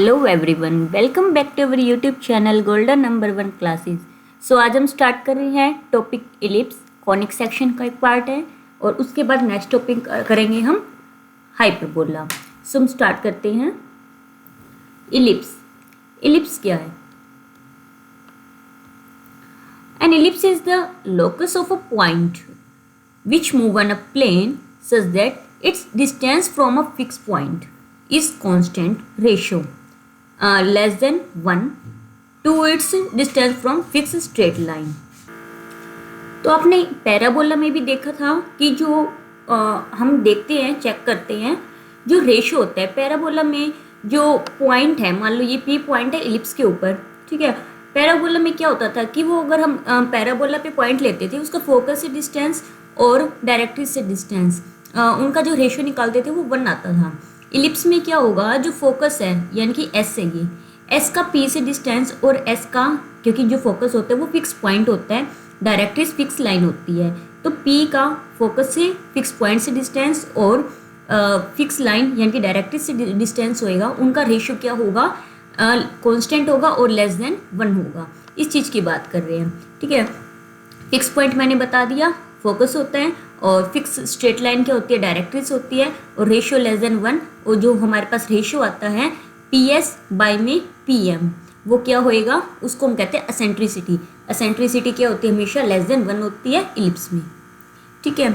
Hello everyone, welcome back to our YouTube channel golden number 1 classes. So आज हम start कर रहे हैं टॉपिक इलिप्स, कॉनिक सेक्शन का एक पार्ट है और उसके बाद नेक्स्ट टॉपिक करेंगे हम हाइपरबोला। सो हम स्टार्ट करते हैं। इलिप्स, इलिप्स क्या है? N ellipse is the locus of a point which move on a plane such that its distance from a fixed point is constant ratio less than 1 to its distance from fixed straight line। तो आपने parabola में भी देखा था कि जो हम देखते हैं, चेक करते हैं जो रेशो होता है पैराबोला में, जो पॉइंट है, मान लो ये पी पॉइंट है इलिप्स के ऊपर, ठीक है। पैराबोला में क्या होता था कि वो अगर हम पैराबोला पे पॉइंट लेते थे, उसका फोकस से डिस्टेंस और डायरेक्ट्रिक्स से डिस्टेंस, उनका जो रेशो निकालते थे वो 1 आता था। इलिप्स में क्या होगा, जो फोकस है यानी कि एस है, ये एस का पी से डिस्टेंस और एस का, क्योंकि जो फोकस होता है वो फिक्स पॉइंट होता है, डायरेक्ट्रिक्स फिक्स लाइन होती है, तो पी का फोकस से फिक्स पॉइंट से डिस्टेंस और फिक्स लाइन यानी कि डायरेक्ट्रिक्स से डिस्टेंस होएगा, उनका रेशो क्या होगा, कांस्टेंट होगा और लेस देन 1 होगा। इस चीज़ की बात कर रहे हैं, ठीक है। फिक्स पॉइंट मैंने बता दिया, फोकस होता है, और फिक्स स्ट्रेट लाइन क्या होती है, डायरेक्ट्रिक्स होती है, और रेशियो लेस देन 1। और जो हमारे पास रेशियो आता है पी एस बाई में पी एम, वो क्या होएगा, उसको हम कहते हैं असेंट्रिसिटी। असेंट्रिसिटी क्या होती है, हमेशा लेस देन 1 होती है इलिप्स में, ठीक है।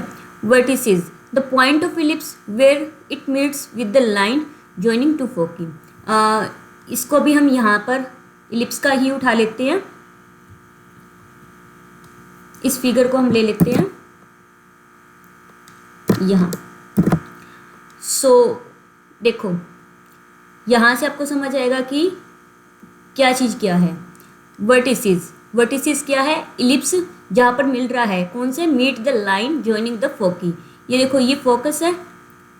Vertices, the point of ellipse where it meets with the line joining two foci. इसको भी हम यहाँ पर इलिप्स का ही उठा लेते हैं, इस फिगर को हम ले लेते हैं यहाँ। देखो यहाँ से आपको समझ आएगा कि क्या चीज़ क्या है। वर्टिसेस, वर्टिसेस क्या है, इलिप्स जहाँ पर मिल रहा है, कौन से, meet the line joining the foci. ये देखो, ये फोकस है,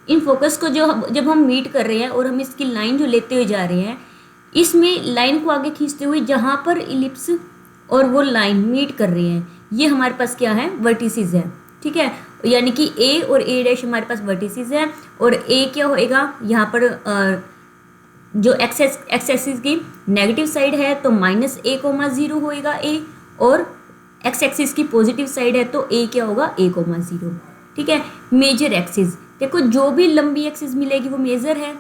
इन फोकस को जब हम मीट कर रहे हैं और हम इसकी लाइन जो लेते हुए जा रहे हैं, इसमें लाइन को आगे खींचते हुए जहाँ पर इलिप्स और वो लाइन मीट कर रहे हैं, ये हमारे पास क्या है, वर्टिसेस है, ठीक है। यानी कि ए और ए डैश हमारे पास वर्टिसेस है, और ए क्या होएगा, यहाँ पर जो एक्स एक्सिस की नेगेटिव साइड है तो -a,0 होएगा ए, और एक्स एक्सिस की पॉजिटिव साइड है तो ए क्या होगा, a,0, ठीक है। मेजर एक्सिस, देखो जो भी लंबी एक्सिस मिलेगी वो मेजर है,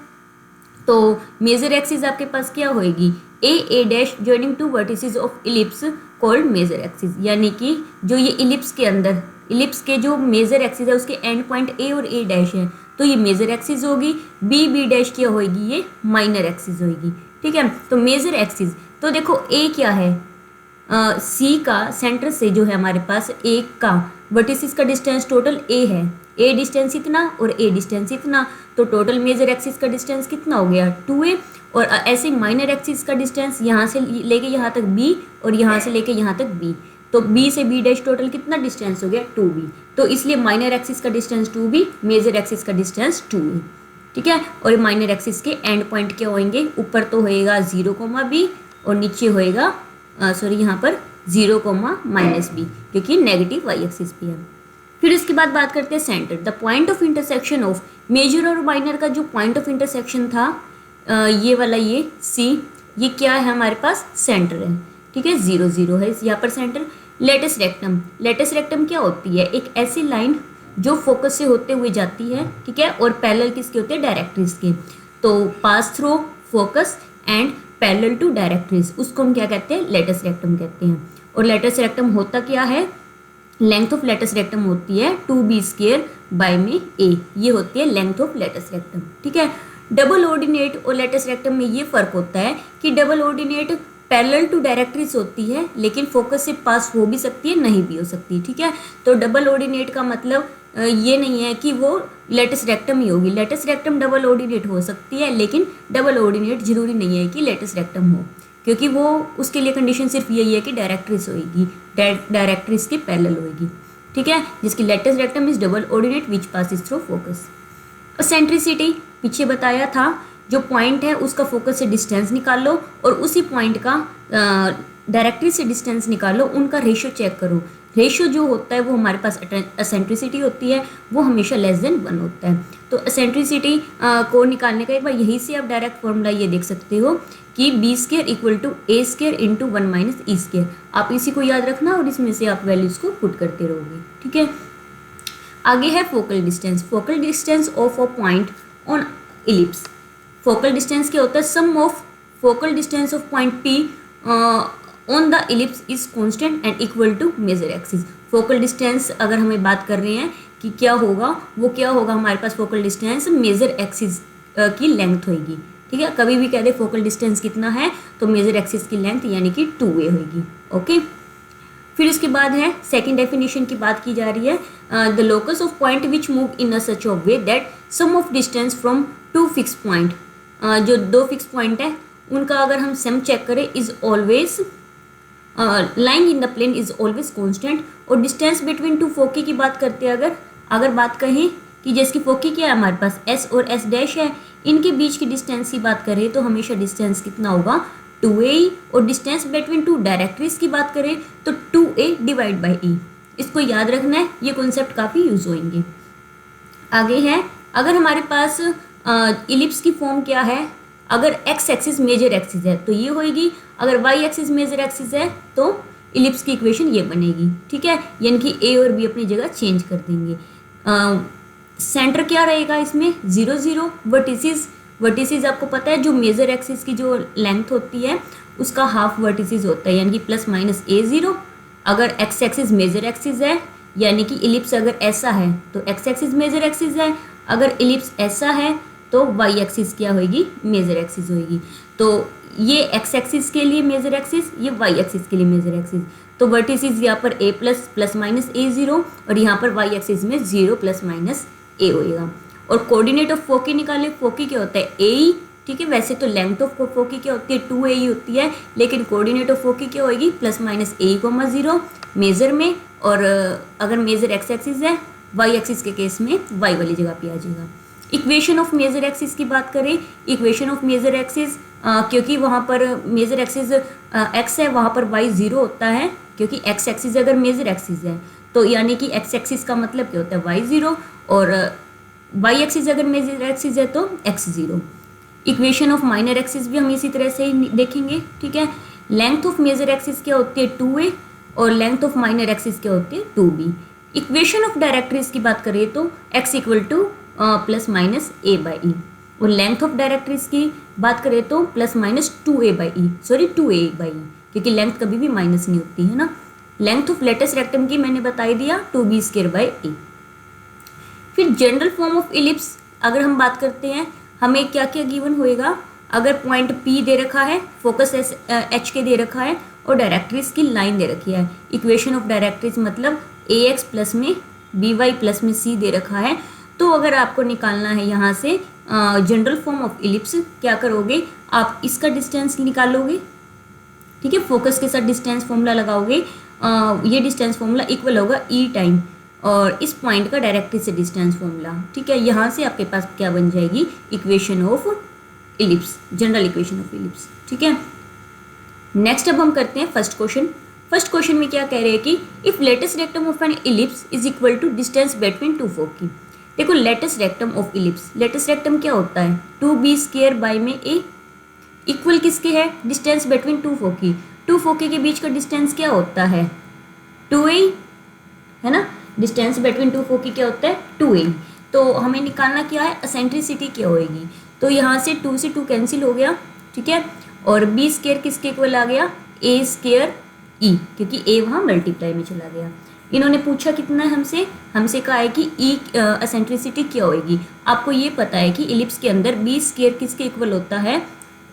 तो मेजर एक्सिस आपके पास क्या होएगी, a dash joining two vertices of ellipse called major axis. यानी कि जो ये इलिप्स के अंदर, इलिप्स के जो मेजर एक्सिस है उसके एंड पॉइंट ए और ए डैश है, तो ये मेजर एक्सिस होगी। बी डैश क्या होगी, ये माइनर एक्सिस होगी, ठीक है। तो मेजर एक्सिस, तो देखो ए क्या है, सी का सेंटर से जो है हमारे पास ए का वर्टिसेस का डिस्टेंस टोटल ए है, ए डिस्टेंस इतना और ए डिस्टेंस इतना, तो टोटल मेजर एक्सिस का डिस्टेंस कितना हो गया, 2a। और ऐसे माइनर एक्सिस का डिस्टेंस यहाँ से लेके यहाँ तक b और यहाँ से लेके यहाँ तक b, तो b से b डैश टोटल कितना डिस्टेंस हो गया, 2b। तो इसलिए माइनर एक्सिस का डिस्टेंस 2b, मेजर एक्सिस का डिस्टेंस 2a, ठीक है। और माइनर एक्सिस के एंड पॉइंट क्या होंगे, ऊपर तो होएगा 0,b और नीचे होएगा यहाँ पर 0,-b, क्योंकि नेगेटिव वाई एक्सिस भी है। फिर इसके बाद बात करते हैं centre, the point of intersection of major और माइनर का जो पॉइंट ऑफ इंटरसेक्शन था, ये वाला, ये सी, ये क्या है हमारे पास, सेंटर है, ठीक है, 0 0 है यहाँ पर centre. Latus rectum, latus rectum क्या होती है, एक ऐसी लाइन जो फोकस से होते हुए जाती है, ठीक है, और पैरेलल किसके होते हैं, डायरेक्ट्रिक्स के, तो pass through focus and parallel to directrix, उसको हम क्या कहते हैं, लेटस रेक्टम कहते हैं। और लेटस रेक्टम होता क्या है, लेंथ ऑफ लेटस रेक्टम होती है 2b² बाय में a, ये होती है लेंथ ऑफ लेटस रेक्टम, ठीक है। डबल ऑर्डिनेट और लेटस रेक्टम में ये फर्क होता है कि double ordinate parallel to directrix होती है, लेकिन फोकस से पास हो भी सकती है, नहीं भी हो सकती, ठीक है। तो डबल ऑर्डिनेट का मतलब ये नहीं है कि वो लेटस रेक्टम ही होगी, लेटस रेक्टम डबल ऑर्डिनेट हो सकती है, लेकिन डबल ऑर्डिनेट जरूरी नहीं है कि लेटस रेक्टम हो, क्योंकि वो उसके लिए कंडीशन सिर्फ यही है कि डायरेक्ट्रिक्स होगी, डायरेक्ट्रिक्स के पैरेलल होगी, ठीक है, जिसकी latus rectum is double ordinate which passes through focus. Eccentricity पीछे बताया था, जो पॉइंट है उसका फोकस से डिस्टेंस निकाल लो और उसी पॉइंट का डायरेक्ट्रिक्स से डिस्टेंस निकालो, उनका रेशियो चेक करो। रेशियो जो होता है वो हमारे पास एसेंट्रिसिटी होती है, वो हमेशा लेस देन 1 होता है। तो एसेंट्रिसिटी को निकालने का एक बार यहीं से आप डायरेक्ट फॉर्मूला ये देख सकते हो कि b square equal to a square into 1 minus e square. आप इसी को याद रखना और इसमें से आप वैल्यूज़ को पुट करते रहोगे, ठीक है। आगे है focal distance. Focal distance of a point on ellipse. Focal distance क्या होता है? Sum of focal distance of point P on the ellipse is constant and equal to major axis. Focal distance अगर हमें बात कर रहे हैं कि क्या होगा, वो क्या होगा हमारे पास फोकल डिस्टेंस मेजर एक्सिस की लेंथ होगी, ठीक है। कभी भी कह दे फोकल डिस्टेंस कितना है तो मेजर एक्सिस की लेंथ यानी कि 2a होगी, ओके। फिर इसके बाद है सेकंड डेफिनेशन की बात की जा रही है, the locus of point which move in a such of way that sum of distance from two fix point. जो दो फिक्स पॉइंट है उनका अगर हम सम चेक करें is always lying in the plane is always constant. और distance between two foci की बात करते हैं, अगर बात कहें कि जैसे कि फोकी क्या है हमारे पास एस और एस डैश है, इनके बीच की डिस्टेंस की बात करें तो हमेशा डिस्टेंस कितना होगा 2a। और डिस्टेंस बिटवीन टू डायरेक्टरीज की बात करें तो 2a डिवाइड बाई ई। इसको याद रखना है, ये कॉन्सेप्ट काफ़ी यूज होंगे। आगे है अगर हमारे पास इलिप्स की फॉर्म क्या है, अगर एक्स एक्सिस मेजर एक्सिस है तो ये होएगी, अगर वाई एक्सिस मेजर एक्सिस है तो इलिप्स की इक्वेशन ये बनेगी, ठीक है। यानी कि ए और बी अपनी जगह चेंज कर देंगे। सेंटर क्या रहेगा इसमें 0 0। वर्टिसेस आपको पता है जो मेजर एक्सिस की जो लेंथ होती है उसका हाफ वर्टिसेस होता है, यानी कि प्लस माइनस a0। अगर एक्स एक्सिस मेजर एक्सिस है यानी कि इलिप्स अगर ऐसा है तो एक्स एक्सिस मेजर एक्सिस है, अगर इलिप्स ऐसा है तो वाई एक्सिस क्या होगी, मेजर एक्सिस होगी। तो ये एक्स एक्सिस के लिए मेजर एक्सिस, ये वाई एक्सिस के लिए मेजर एक्सिस। तो वर्टिसेस यहाँ पर a plus plus minus a0 और यहाँ पर वाई एक्सिस में 0 प्लस माइनस a होएगा। और कोऑर्डिनेट ऑफ फोकी निकाले, फोकी क्या होता है a, ठीक है। वैसे तो लेंथ ऑफ फोकी क्या होती है 2a ही होती है, लेकिन कोऑर्डिनेट ऑफ फोकी क्या होगी प्लस माइनस a,0 मेजर में। और अगर मेजर एक्स एक्सिस है, वाई एक्सिस के केस में वाई वाली जगह पे आ जाएगा। इक्वेशन ऑफ मेजर एक्सिस की बात करें, इक्वेशन ऑफ मेजर एक्सिस क्योंकि वहाँ पर मेजर एक्सिस एक्स है वहाँ पर वाई 0 होता है, क्योंकि एक्स एक्सिस अगर मेजर एक्सिस है तो यानी कि एक्स एक्सिस का मतलब क्या होता है वाई 0, और वाई एक्सिस अगर मेजर एक्सिस है तो x 0। Equation of minor axis भी हम इसी तरह से ही देखेंगे, ठीक है। लेंथ ऑफ मेजर एक्सिस क्या होती है 2a और लेंथ ऑफ माइनर एक्सिस क्या होती है 2b। इक्वेशन ऑफ डायरेक्टरीज की बात करें तो x equal to plus minus a by e, और लेंथ ऑफ डायरेक्टरीज की बात करें तो plus minus 2a by e, sorry 2a by e, क्योंकि लेंथ कभी भी माइनस नहीं होती है ना। लेंथ ऑफ लेटेस्ट रेक्टम की मैंने बताई दिया 2b स्क्वायर बाई ए। फिर जनरल फॉर्म ऑफ इलिप्स अगर हम बात करते हैं, हमें क्या क्या गिवन होएगा। अगर पॉइंट P दे रखा है, फोकस H के दे रखा है और डायरेक्टरीज की लाइन दे रखी है। इक्वेशन ऑफ डायरेक्टरीज मतलब ax प्लस में by प्लस में c दे रखा है। तो अगर आपको निकालना है यहाँ से जनरल फॉर्म ऑफ इलिप्स, क्या करोगे आप इसका डिस्टेंस निकालोगे, ठीक है। फोकस के साथ डिस्टेंस फॉर्मूला लगाओगे, ये डिस्टेंस फॉर्मूला इक्वल होगा ई टाइम और इस पॉइंट का डायरेक्टरीज से डिस्टेंस फॉर्मूला, ठीक है। यहाँ से आपके पास क्या बन जाएगी equation of ellipse, general equation of ellipse, ठीक है। नेक्स्ट अब हम करते हैं फर्स्ट क्वेश्चन। फर्स्ट क्वेश्चन में क्या कह रहे हैं कि if latus rectum of an ellipse is equal to distance between two foci. देखो latus rectum of ellipse, latus rectum क्या होता है 2b स्क्वायर बाई में a, इक्वल किसके है distance between two foci. Two foci के बीच का डिस्टेंस क्या होता है 2a, है ना। डिस्टेंस बिटवीन टू फोकी क्या होता है 2a। तो हमें निकालना क्या है एसेंट्रिसिटी क्या होएगी। तो यहाँ से 2 से 2 कैंसिल हो गया, ठीक है। और b स्क्वायर किसके इक्वल आ गया a स्क्वायर e, क्योंकि a वहाँ मल्टीप्लाई में चला गया। इन्होंने पूछा कितना है हमसे कहा है कि e एसेंट्रिसिटी क्या होएगी। आपको ये पता है कि इलिप्स के अंदर b स्क्वायर किसके इक्वल होता है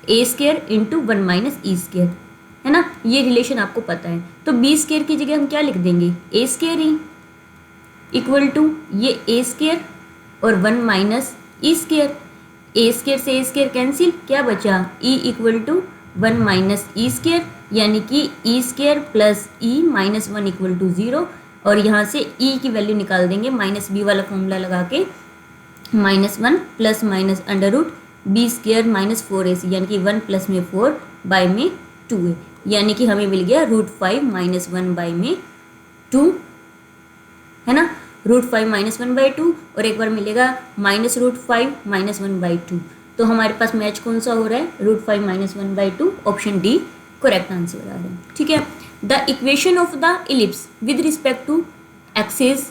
a square into 1 minus e square, है ना। ये रिलेशन आपको पता है। तो b स्क्वायर की जगह हम क्या लिख देंगे a स्क्वायर ही इक्वल टू ये a स्क्वायर और 1 minus e square. A square से ए स्क्वायर कैंसिल, क्या बचा e equal to 1 minus e square, यानी कि e square plus e minus 1 equal to 0। और यहाँ से e की वैल्यू निकाल देंगे माइनस b वाला फॉर्मूला लगा के, -1 plus minus under root b square minus 4ac, यानी कि 1 प्लस में 4 बाय में 2a, यानी कि हमें मिल गया √5 -1 बाय में 2, है ना, √5 -1/2, और एक बार मिलेगा -√5 -1/2। तो हमारे पास मैच कौन सा हो रहा है, √5 -1/2, ऑप्शन डी करेक्ट आंसर आ रहा है। ठीक है, the equation of the ellipse with respect to axis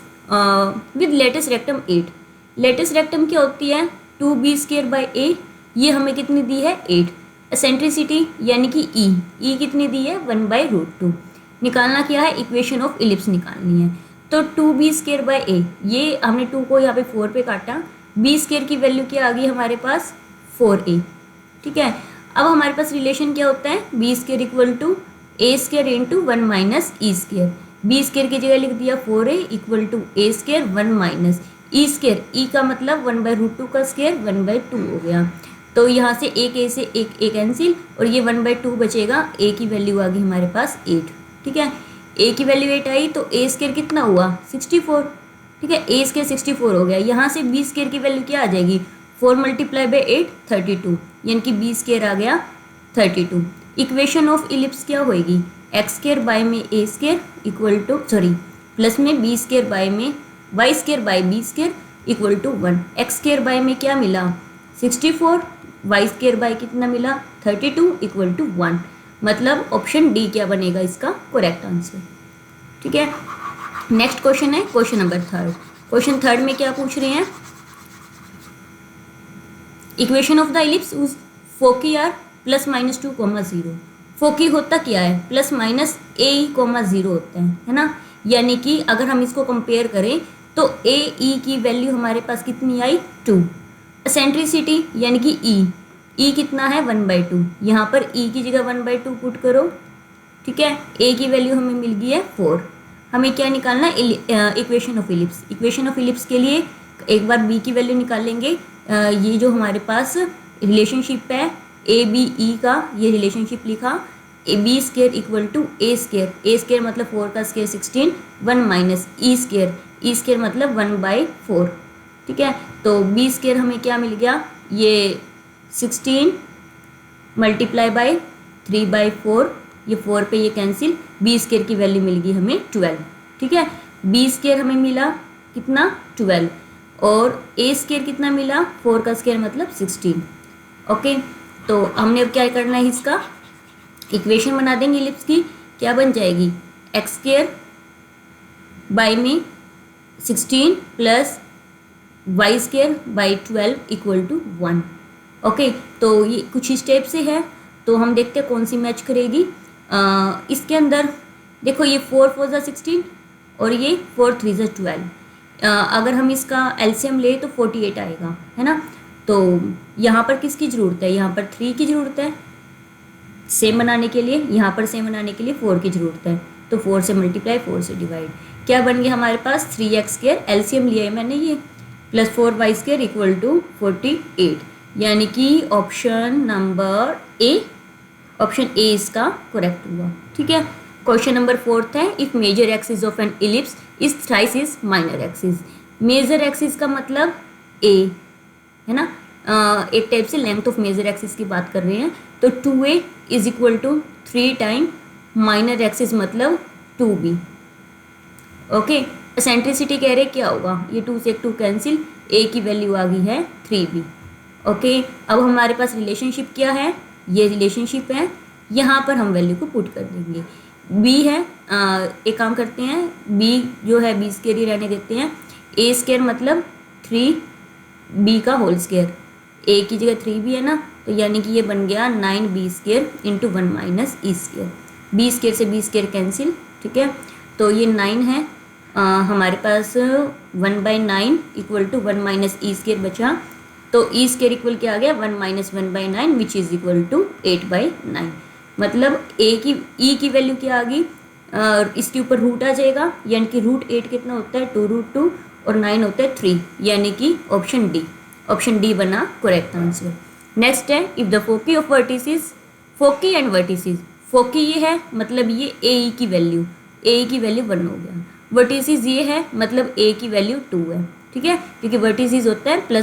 with latus rectum 8। Latus rectum क्या होती है, 2b²/a, ये हमें कितनी दी है 8। एसेंट्रिसिटी यानी कि ई कितनी दी है 1/√2। निकालना क्या है, इक्वेशन ऑफ इलिप्स निकालनी है। तो 2b²/a, ये हमने 2 को यहाँ पे 4 पे काटा, b² की वैल्यू क्या आ गई हमारे पास 4a। ठीक है, अब हमारे पास रिलेशन क्या होता है, b² = a² into 1 minus e²। b² की जगह लिख दिया 4a = a² 1 minus e², e का मतलब 1/√2 का स्क्वायर 1/2 हो गया। तो यहाँ से एक a से एक a कैंसिल, और ये 1/2 बचेगा, a की वैल्यू आ गई हमारे पास 8। ठीक है, a की वैल्यू 8 आई तो a² कितना हुआ 64। ठीक है, a² 64 हो गया। यहाँ से b² की वैल्यू क्या आ जाएगी, 4 × 8 32, यानी कि b² आ गया 32। इक्वेशन ऑफ इलिप्स क्या होएगी, x² बाय में a² इक्वल टू प्लस में b² बाय में y² bye b² equal to 1। x² by में क्या मिला 64, y² बाय कितना मिला 32 इक्वल टू 1। मतलब ऑप्शन डी क्या बनेगा इसका करेक्ट आंसर। ठीक है, नेक्स्ट क्वेश्चन है क्वेश्चन नंबर 3। क्वेश्चन 3 में क्या पूछ रहे हैं, इक्वेशन ऑफ द इलिप्स उस फोकी आर +-2, 0। फोकी होता क्या है, +-a, 0 होता है ना। यानी कि अगर हम इसको कंपेयर करें तो a e की वैल्यू हमारे पास कितनी आई 2। एसेंट्रिसिटी यानी कि e कितना है 1/2, यहाँ पर e की जगह 1/2 पुट करो। ठीक है, a की वैल्यू हमें मिल गई है 4। हमें क्या निकालना है, equation of ellipse. Equation of ellipse के लिए एक बार b की वैल्यू निकालेंगे। ये जो हमारे पास रिलेशनशिप है ए बी ई का, ये रिलेशनशिप लिखा, b² = a², मतलब 4 का स्क्वायर 16, 1 माइनस e² मतलब 1/4। ठीक है, तो b² हमें क्या मिल गया, ये 16 × 3/4, ये 4 पे ये कैंसिल, b² की वैल्यू मिल गई हमें 12। ठीक है, b² हमें मिला कितना 12, और a² कितना मिला 4 का स्क्वायर मतलब 16। ओके, तो हमने अब क्या करना है, इसका इक्वेशन बना देंगे इलिप्स की। क्या बन जाएगी, x² बाय में 16 plus y² by 12 equal to 1। Okay, तो ये कुछ स्टेप से है, तो हम देखते हैं कौन सी मैच करेगी। इसके अंदर देखो, ये 4 4 = 16 और ये 4 3 = 12। अगर हम इसका एलसीएम ले तो 48 आएगा, है ना। तो यहाँ पर किसकी ज़रूरत है, यहाँ पर 3 की ज़रूरत है सेम बनाने के लिए, यहाँ पर सेम बनाने के लिए 4 की ज़रूरत है। तो 4 से मल्टीप्लाई, 4 से डिवाइड, क्या बन गया हमारे पास 3x² एलसीएम लिया है मैंने ये, प्लस 4y² इक्वल टू 48, यानी कि option number A, option A इसका करेक्ट हुआ। ठीक है, क्वेश्चन नंबर 4 है, if major axis of an ellipse is thrice is minor axis. Major axis का मतलब ए, है ना। एक टाइप से लेंथ ऑफ मेजर एक्सिस की बात कर रहे हैं, तो 2a = 3 टाइम माइनर एक्सिस मतलब 2b। ओके, एसेंट्रिसिटी कह रहे क्या होगा, ये 2 से 2 कैंसिल, a की वैल्यू आ गई है 3b। ओके, अब हमारे पास रिलेशनशिप क्या है, ये रिलेशनशिप है, यहाँ पर हम वैल्यू को पुट कर देंगे। b है, एक काम करते हैं, b जो है b² ही रहने देते हैं, a² मतलब 3b का होल स्क्वायर, a की जगह 3b है ना, तो यानी कि ये बन गया 9b² into 1 minus e²। b² से b² कैंसिल। ठीक है, तो ये 9 है, हमारे पास 1/9 इक्वल टू 1 माइनस e² बचा, तो e² इक्वल क्या आ गया 1 minus 1/9 which is equal to 8/9। मतलब e की वैल्यू क्या आ गई, इसके ऊपर रूट आ जाएगा, यानी कि √8 कितना होता है 2√2 और 9 होता है 3, यानी कि ऑप्शन डी बना करेक्ट आंसर। नेक्स्ट है, if the foci of vertices, foci and vertices, foci ये है मतलब ये ए की वैल्यू 1 हो गया, वर्टिसेस ये है मतलब a की वैल्यू 2 है। ठीक है, क्योंकि वर्टिसेस होता है +-a,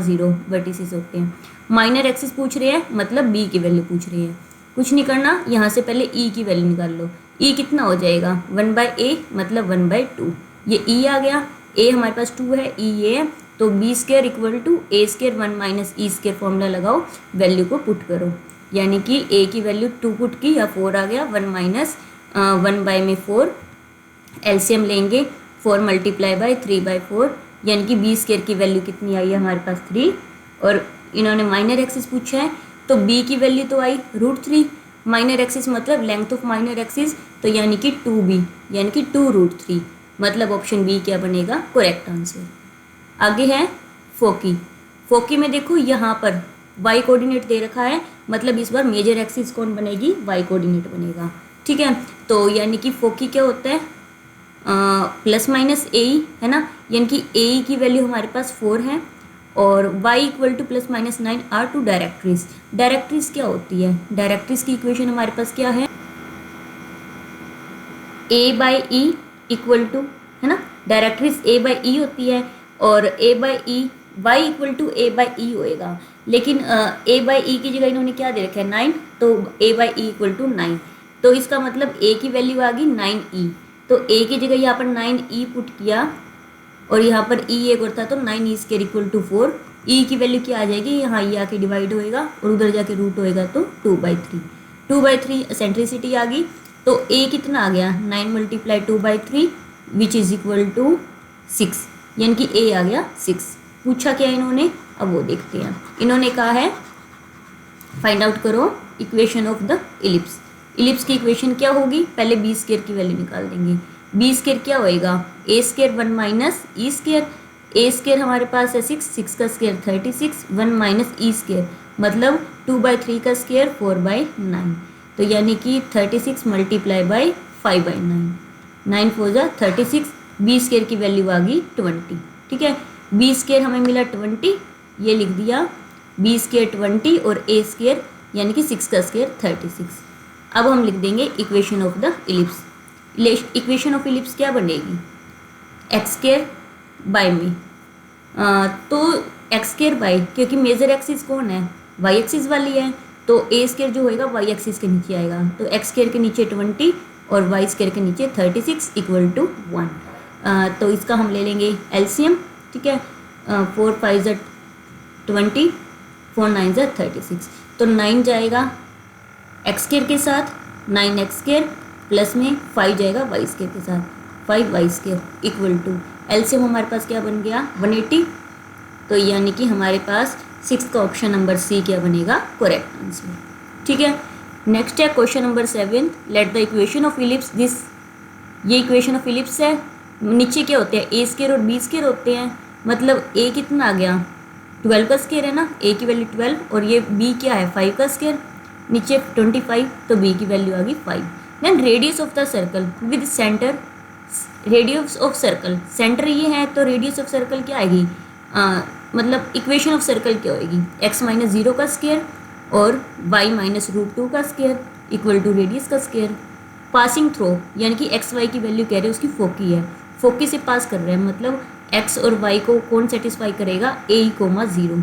0 वर्टिसेस होते हैं। माइनर एक्सिस पूछ रहे हैं मतलब b की वैल्यू पूछ रहे हैं, कुछ नहीं करना, यहाँ से पहले e की वैल्यू निकाल लो, ई कितना हो जाएगा 1/a मतलब 1/2। ये ई आ गया, ए हमारे पास 2 है, ई ये है, तो b square equal to a square 1 minus e square formula लगाओ, वैल्यू को पुट करो, यानी कि ए की वैल्यू 2 पुट की या 4 आ गया, 1 माइनस 1 में 4, एलसीएम लेंगे 4 मल्टीप्लाई बाय 3/4, यानी कि बी स्क्र की वैल्यू कितनी आई है हमारे पास 3, और इन्होंने माइनर एक्सिस पूछा है तो बी की वैल्यू तो आई √3, माइनर एक्सिस मतलब लेंथ ऑफ माइनर एक्सिस, तो यानी कि 2b यानी कि 2√3, मतलब ऑप्शन बी क्या बनेगा करेक्ट आंसर। आगे है फोकी। फोकी में देखो यहाँ पर y कोऑर्डिनेट दे रखा है, मतलब इस बार मेजर एक्सिस कौन बनेगी, y कोऑर्डिनेट बनेगा, ठीक है। तो यानी कि फोकी क्या होता है प्लस माइनस ए है ना, यानी कि ए की वैल्यू हमारे पास 4 है और y equal to plus minus 9 are two directrices. Directrices क्या होती है, डायरेक्ट्रीज की इक्वेशन हमारे पास क्या है a/e इक्वल टू, है ना, डायरेक्ट्रीज a/e होती है और a/e y equal to a/e होएगा, लेकिन a/e की जगह इन्होंने क्या दे रखा है 9, तो a/e इक्वल टू 9, तो इसका मतलब a की वैल्यू आ गई 9e, तो a की जगह यहाँ पर 9e पुट किया और यहाँ पर e एक और था तो 9e square equal to 4, e की वैल्यू क्या आ जाएगी, यहाँ e आके डिवाइड होएगा और उधर जाके रूट होएगा तो 2/3, 2/3 सेंट्रिसिटी आ गई, तो a कितना आ गया 9 multiply 2/3 which is equal to 6, यानी कि a आ गया 6। पूछा क्या इन्होंने, अब वो देखते हैं। इन्होंने कहा है फाइंड आउट करो equation of the ellipse. Ellipse की इक्वेशन क्या होगी, पहले बी स्क्वायर की वैल्यू निकाल देंगे। बी स्क्वायर क्या होएगा ए square 1 minus e square, a square हमारे पास है 6, 6 का स्क्वायर 36, 1 माइनस ई स्क्वायर मतलब 2/3 का स्क्वायर 4/9, तो यानी कि 36 मल्टीप्लाई बाई 5/9, 9 4 जा 36, बी स्क्वायर की वैल्यू आ गई 20, ठीक है। बी स्क्वायर हमें मिला 20, ये लिख दिया बी स्क्वायर 20 और ए स्क्वायर यानी कि 6 का स्क्वायर 36। अब हम लिख देंगे equation of the ellipse. Equation of ellipse क्या बनेगी एक्स स्क्वायर बाय में, तो एक्स स्क्वायर बाय, क्योंकि मेजर एक्सिस कौन है वाई एक्सिस वाली है, तो ए स्क्वायर जो होएगा वाई एक्सिस के नीचे आएगा, तो एक्स स्क्वायर के नीचे 20 और वाई स्क्वायर के नीचे 36 इक्वल टू 1, तो इसका हम ले लेंगे एलसीएम, ठीक है। 4 5 ज़ा 20, 4 9 ज़ा 36, तो 9 जाएगा एक्स स्क्वायर के साथ, 9 एक्स स्क्वायर प्लस में 5 जाएगा वाई स्क्वायर के साथ, 5 y square equal to LCM हमारे पास क्या बन गया 180, तो यानी कि हमारे पास 6 का ऑप्शन नंबर सी क्या बनेगा करेक्ट आंसर, ठीक है। नेक्स्ट है question number 7, let the equation of ellipse this, ये इक्वेशन ऑफ इलिप्स है, नीचे क्या होते हैं ए स्क्वायर और बी स्क्वायर होते हैं, मतलब ए कितना आ गया 12 का स्क्वायर है ना, ए की वैल्यू 12 और ये बी क्या है 5 का स्क्वायर, नीचे 25, तो बी की वैल्यू आ गई 5। Then radius of the circle with centre, radius of circle centre ये है तो रेडियस ऑफ सर्कल क्या आएगी, मतलब इक्वेशन ऑफ सर्कल क्या होएगी x माइनस 0 का स्क्वायर और y माइनस √2 का स्क्वायर इक्वल टू रेडियस का स्क्वायर। पासिंग थ्रो यानी कि एक्स वाई की वैल्यू कह रहे हैं उसकी फोकी है, फोकी से पास कर रहे हैं, मतलब x और y को कौन सेटिस्फाई करेगा a,0,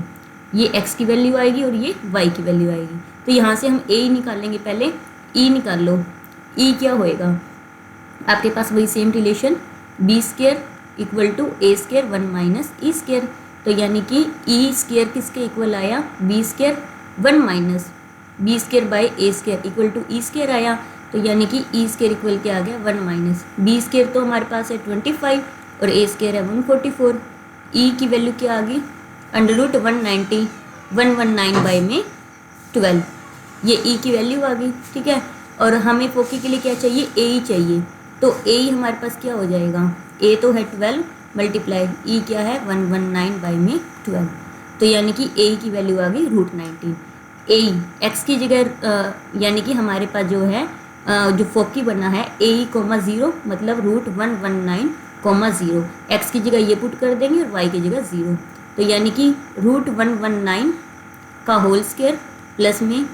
ये x की वैल्यू आएगी और ये y की वैल्यू आएगी, तो यहाँ से हम a निकालेंगे, पहले e निकाल लो, e क्या होएगा आपके पास वही same relation b square equal to a square 1 minus e square, तो यानी कि ई स्क्वायर किसके इक्वल आया b square 1 minus b square by a square equal to e square आया, तो यानी कि ई स्क्वायर इक्वल क्या आ गया 1 माइनस बी स्क्वायर तो हमारे पास है 25 और ए स्क्वायर है 144, ई की वैल्यू क्या आ गई √190 119 बाई में 12, ये ई की वैल्यू आ गई, ठीक है। और हमें फोकी के लिए क्या चाहिए ए ही चाहिए, तो ए ही हमारे पास क्या हो जाएगा, ए तो है 12 मल्टीप्लाई ई क्या है 119 बाई में 12, तो यानी कि ए की वैल्यू आ गई √19। ए एक्स की जगह यानी कि हमारे पास जो है जो फोकी बना है a,0 मतलब √119,0, एक्स की जगह ये पुट कर देंगे और वाई की जगह 0, तो यानी कि √119 का होल स्क्वायर प्लस में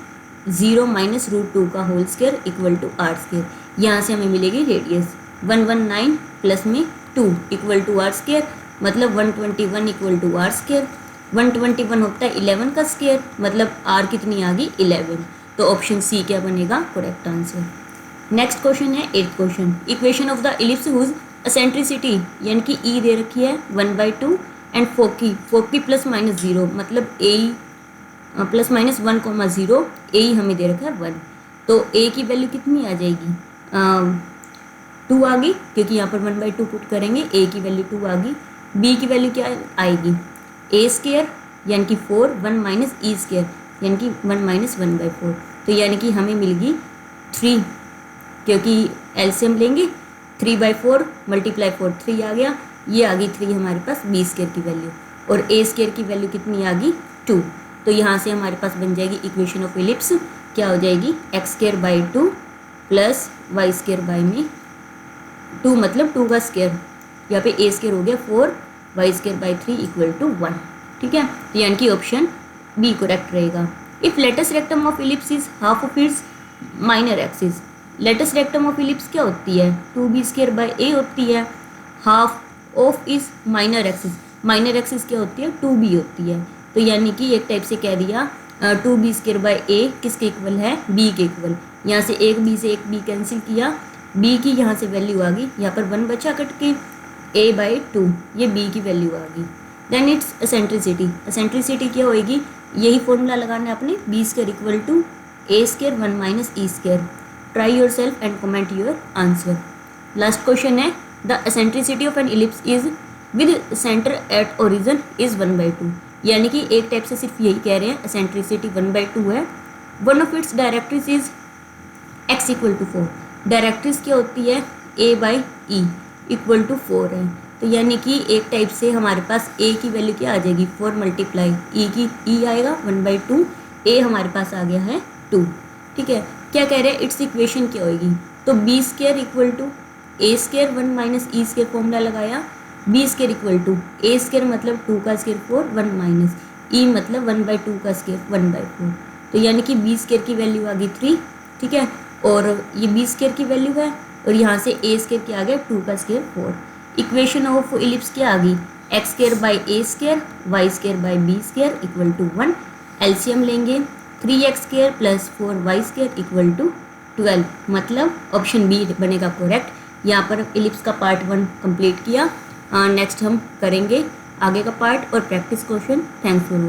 0 माइनस √2 का whole square equal to r square, यहाँ से हमें मिलेगी रेडियस 119 प्लस में 2 इक्वल टू आर स्क्वायर, मतलब 121 इक्वल टू आर स्क्वायर, 121 होता है 11 का स्क्वायर, मतलब आर कितनी आ गई 11, तो ऑप्शन सी क्या बनेगा करेक्ट आंसर। नेक्स्ट क्वेश्चन है 8th question, equation of the ellipse whose eccentricity यानी कि ई दे रखी है 1/2 एंड फोकी प्लस माइनस 0 मतलब ए प्लस माइनस 1,0 ए हमें दे रखा है 1। तो ए की वैल्यू कितनी आ जाएगी, 2 आ गई, क्योंकि यहाँ पर 1/2 पुट करेंगे, ए की वैल्यू 2 आ गई। बी की वैल्यू क्या आएगी, ए स्केयर यानी कि 4 1 माइनस ई स्केयर यानी कि 1 माइनस 1/4। तो यानी कि हमें मिल गई 3, क्योंकि एलसीएम लेंगे 3/4 मल्टीप्लाई 4 3 आ गया, ये आ गई 3 हमारे पास बी स्केयर की वैल्यू, और ए स्केयर की वैल्यू कितनी आ गई 2। तो यहाँ से हमारे पास बन जाएगी इक्वेशन ऑफ इलिप्स, क्या हो जाएगी x square by 2 plus y square by में 2 मतलब 2 का स्केयर, यहाँ पे ए स्केयर हो गया 4 y square by 3 equal to 1। ठीक है, तो यानी कि ऑप्शन बी करेक्ट रहेगा। If latus rectum of ellipse is half of its minor axis, latus rectum of ellipse क्या होती है 2b स्केयर बाई ए होती है, half of is minor axis, minor axis क्या होती है 2b होती है। तो यानी कि एक टाइप से कह दिया 2b स्केयर बाई ए किसके इक्वल है, b के इक्वल। यहाँ से एक b से एक b कैंसिल किया, b की यहाँ से वैल्यू आ गई, यहाँ पर 1 बचा कट के, a/2 ये b की वैल्यू आ गई। देन इट्स एसेंट्रिसिटी, एसेंट्रिसिटी क्या होएगी, यही फॉर्मूला लगाना है अपने, b square equal to a square 1 minus e square. Try yourself and comment your answer. Last question है the eccentricity of an ellipse is with centre at origin is 1/2, यानी कि एक टाइप से सिर्फ यही कह रहे हैं एसेंट्रिसिटी 1/2 है। One of its directrix is x equal to 4, directrix क्या होती है a/e इक्वल टू 4 है। तो यानी कि एक टाइप से हमारे पास a की वैल्यू क्या आ जाएगी 4 मल्टीप्लाई e की e आएगा 1/2, a हमारे पास आ गया है 2। ठीक है, क्या कह रहे हैं इट्स इक्वेशन क्या होगी, तो b square equal to a square 1 minus e square formula लगाया, b square equal to a square मतलब 2 का स्केयर 4 1 माइनस e मतलब 1/2 का स्केयर 1/4। तो यानी कि b स्केयर की वैल्यू आ गई 3। ठीक है, और ये b स्केयर की वैल्यू है, और यहाँ से a स्केयर क्या आ गया 2 का स्केयर 4। इक्वेशन ऑफ इलिप्स क्या आ गई x square by a square y square by b square equal to 1। LCM लेंगे 3x square plus 4y square equal to 12, मतलब ऑप्शन बी बनेगा करेक्ट। यहाँ पर इलिप्स का पार्ट 1 कंप्लीट किया, नेक्स्ट हम करेंगे आगे का पार्ट और practice question. Thanks for watching.